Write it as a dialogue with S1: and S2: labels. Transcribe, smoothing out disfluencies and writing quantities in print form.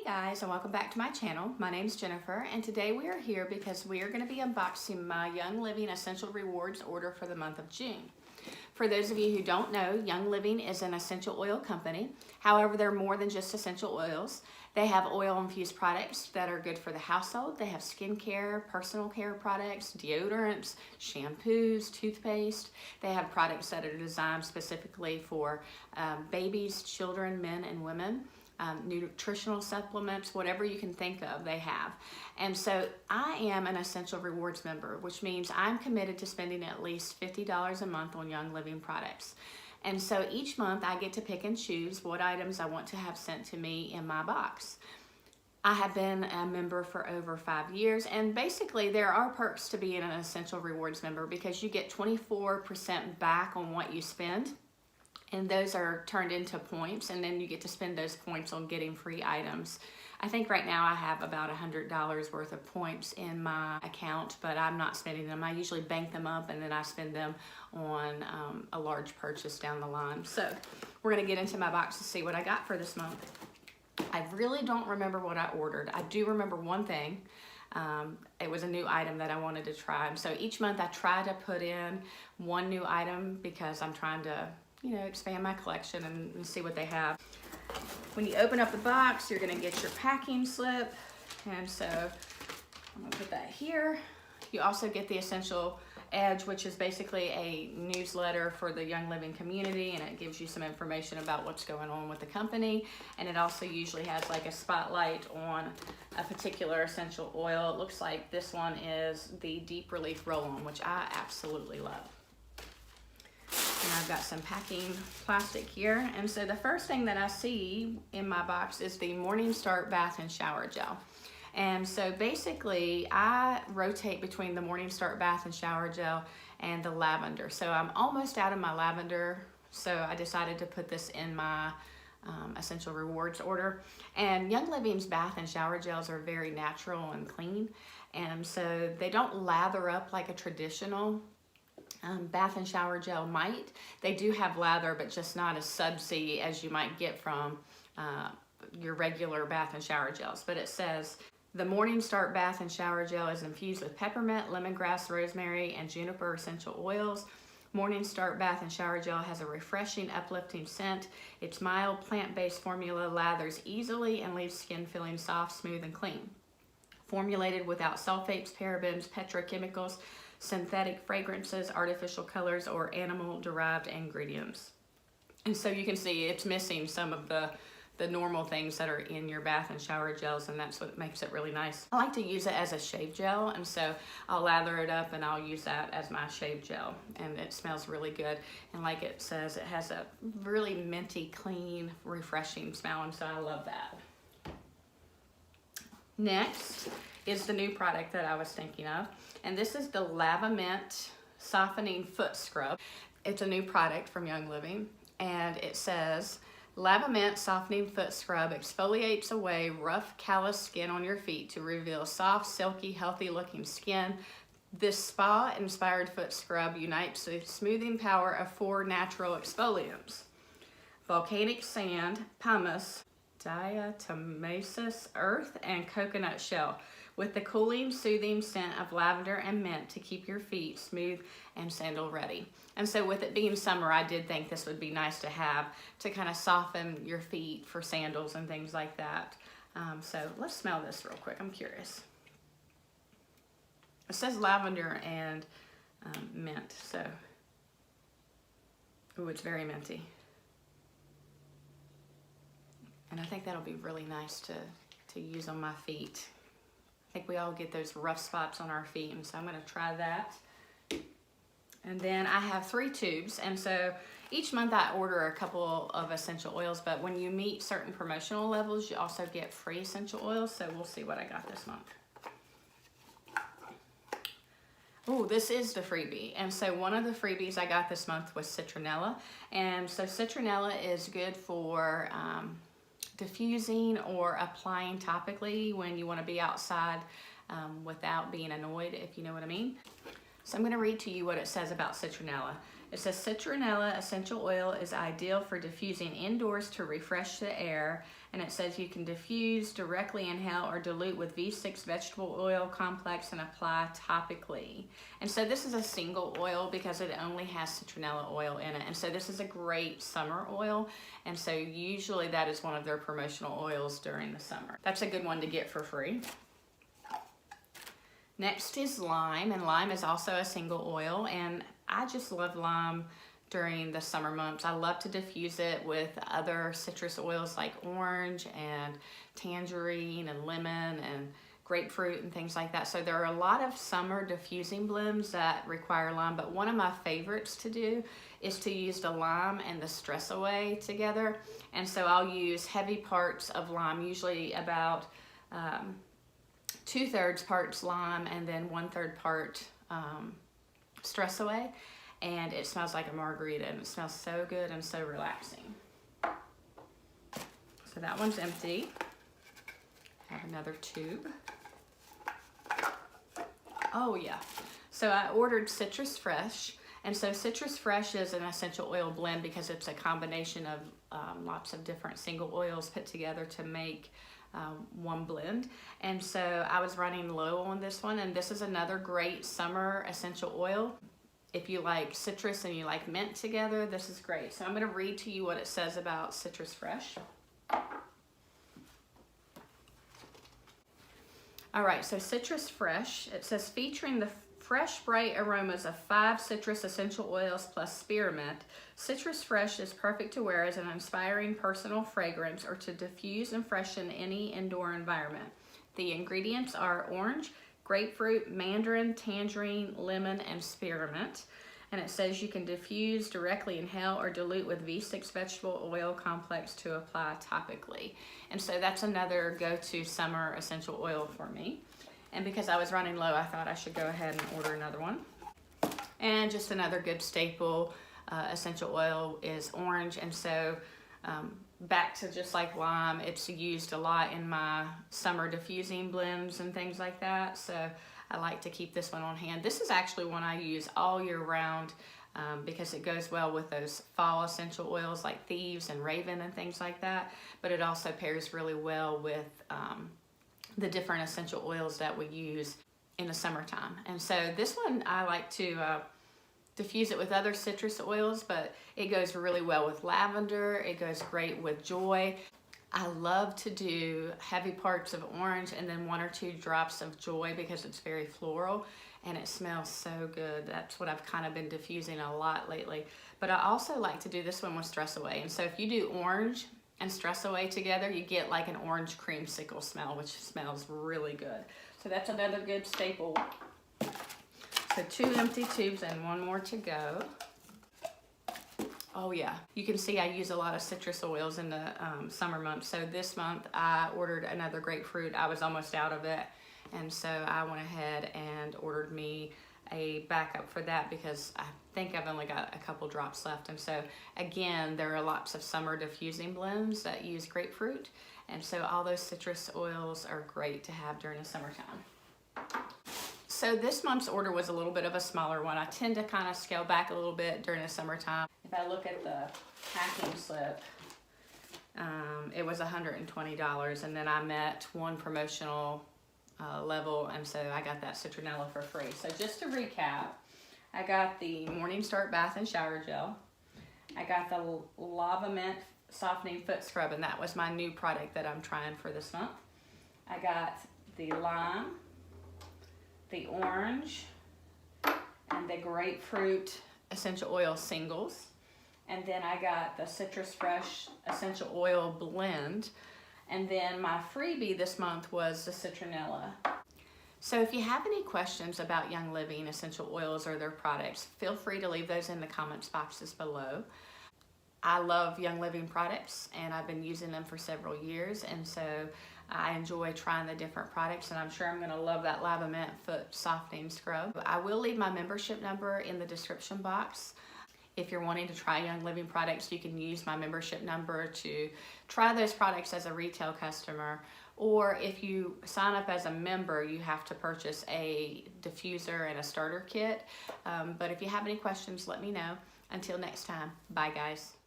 S1: guys, and welcome back to my channel. My name's Jennifer, and today we are here because we are going to be unboxing my Young Living Essential Rewards order for the month of June. For those of you who don't know, Young Living is an essential oil company. However, they're more than just essential oils. They have oil-infused products that are good for the household. They have skincare, personal care products, deodorants, shampoos, toothpaste. They have products that are designed specifically for babies, children, men, and women. Nutritional supplements, whatever you can think of, they have. And so I am an Essential Rewards member, which means I'm committed to spending at least $50 a month on Young Living products. And so each month I get to pick and choose what items I want to have sent to me in my box. I have been a member for over 5 years, and basically there are perks to being an Essential Rewards member because you get 24% back on what you spend. And those are turned into points, and then you get to spend those points on getting free items. I think right now I have about $100 worth of points in my account, but I'm not spending them. I usually bank them up and then I spend them on a large purchase down the line. So we're gonna get into my box to see what I got for this month. I really don't remember what I ordered. I do remember one thing. It was a new item that I wanted to try. And so each month I try to put in one new item because I'm trying to expand my collection and see what they have. When you open up the box, you're gonna get your packing slip. And so I'm gonna put that here. You also get the Essential Edge, which is basically a newsletter for the Young Living community, and it gives you some information about what's going on with the company. And it also usually has like a spotlight on a particular essential oil. It looks like this one is the Deep Relief Roll-On, which I absolutely love. And I've got some packing plastic here. And so the first thing that I see in my box is the Morning Start Bath and Shower Gel. And so basically I rotate between the Morning Start Bath and Shower Gel and the lavender. So I'm almost out of my lavender, so I decided to put this in my Essential Rewards order. And Young Living's bath and shower gels are very natural and clean. And so they don't lather up like a traditional bath and shower gel might. They do have lather, but just not as sudsy as you might get from your regular bath and shower gels. But it says, the Morning Start Bath and Shower Gel is infused with peppermint, lemongrass, rosemary, and juniper essential oils. Morning Start Bath and Shower Gel has a refreshing, uplifting scent. Its mild, plant-based formula lathers easily and leaves skin feeling soft, smooth, and clean. Formulated without sulfates, parabens, petrochemicals, synthetic fragrances, artificial colors, or animal-derived ingredients. And so you can see it's missing some of the normal things that are in your bath and shower gels, and that's what makes it really nice. I like to use it as a shave gel, and so I'll lather it up and I'll use that as my shave gel, and it smells really good. And like it says, it has a really minty, clean, refreshing smell, and so I love that. Next is the new product that I was thinking of, and this is the LavaMint Softening Foot Scrub. It's a new product from Young Living, and it says, LavaMint Softening Foot Scrub exfoliates away rough, callous skin on your feet to reveal soft, silky, healthy-looking skin. This spa-inspired foot scrub unites the smoothing power of 4 natural exfoliants: volcanic sand, pumice, diatomaceous earth, and coconut shell, with the cooling, soothing scent of lavender and mint to keep your feet smooth and sandal ready. And so with it being summer, I did think this would be nice to have to kind of soften your feet for sandals and things like that. So let's smell this real quick. I'm curious. It says lavender and mint, so ooh, it's very minty. And I think that'll be really nice to use on my feet. I think we all get those rough spots on our feet, and so I'm gonna try that. And then I have 3 tubes, and so each month I order a couple of essential oils, but when you meet certain promotional levels, you also get free essential oils, so we'll see what I got this month. Oh, this is the freebie. And so one of the freebies I got this month was Citronella. And so Citronella is good for diffusing or applying topically when you want to be outside without being annoyed, if you know what I mean. So I'm going to read to you what it says about Citronella. It says Citronella essential oil is ideal for diffusing indoors to refresh the air And it says you can diffuse, directly inhale, or dilute with V6 vegetable oil complex and apply topically. And so this is a single oil because it only has citronella oil in it. And so this is a great summer oil. And so usually that is one of their promotional oils during the summer. That's a good one to get for free. Next is lime, and lime is also a single oil, and I just love lime during the summer months. I love to diffuse it with other citrus oils like orange and tangerine and lemon and grapefruit and things like that. So there are a lot of summer diffusing blends that require lime, but one of my favorites to do is to use the lime and the Stress Away together. And so I'll use heavy parts of lime, usually about 2/3 parts lime and then 1/3 part Stress Away. And it smells like a margarita, and it smells so good and so relaxing. So that one's empty. I have another tube. Oh yeah, so I ordered Citrus Fresh, and so Citrus Fresh is an essential oil blend because it's a combination of lots of different single oils put together to make one blend. And so I was running low on this one, and this is another great summer essential oil. If you like citrus and you like mint together, this is great. So I'm going to read to you what it says about Citrus Fresh. All right, so Citrus Fresh, it says featuring the fresh, bright aromas of 5 citrus essential oils plus spearmint, Citrus Fresh is perfect to wear as an inspiring personal fragrance or to diffuse and freshen any indoor environment. The ingredients are orange, grapefruit, mandarin, tangerine, lemon, and spearmint. And it says you can diffuse, directly inhale, or dilute with V6 vegetable oil complex to apply topically. And so that's another go-to summer essential oil for me. And because I was running low, I thought I should go ahead and order another one. And just another good staple essential oil is orange. And so back to just like lime, it's used a lot in my summer diffusing blends and things like that. So I like to keep this one on hand. This is actually one I use all year round because it goes well with those fall essential oils like Thieves and Raven and things like that. But it also pairs really well with the different essential oils that we use in the summertime. And so this one I like to diffuse it with other citrus oils, but it goes really well with lavender. It goes great with joy. I love to do heavy parts of orange and then 1 or 2 drops of joy because it's very floral and it smells so good. That's what I've kind of been diffusing a lot lately. But I also like to do this one with Stress Away. And so if you do orange and Stress Away together, you get like an orange creamsicle smell, which smells really good. So that's another good staple. So 2 empty tubes and 1 more to go. Oh yeah, you can see I use a lot of citrus oils in the summer months. So this month I ordered another grapefruit. I was almost out of it. And so I went ahead and ordered me a backup for that because I think I've only got a couple drops left. And so again, there are lots of summer diffusing blends that use grapefruit. And so all those citrus oils are great to have during the summertime. So this month's order was a little bit of a smaller one. I tend to kind of scale back a little bit during the summertime. If I look at the packing slip, it was $120, and then I met one promotional level, and so I got that citronella for free. So just to recap, I got the Morning Start Bath and Shower Gel. I got the LavaMint Softening Foot Scrub, and that was my new product that I'm trying for this month. I got the lime, the orange, and the grapefruit essential oil singles. And then I got the Citrus Fresh essential oil blend. And then my freebie this month was the citronella. So if you have any questions about Young Living essential oils or their products, feel free to leave those in the comments boxes below. I love Young Living products and I've been using them for several years, and so I enjoy trying the different products, and I'm sure I'm going to love that LavaMint foot softening scrub. I will leave my membership number in the description box. If you're wanting to try Young Living products, you can use my membership number to try those products as a retail customer. Or if you sign up as a member, you have to purchase a diffuser and a starter kit. But if you have any questions, let me know. Until next time, bye guys.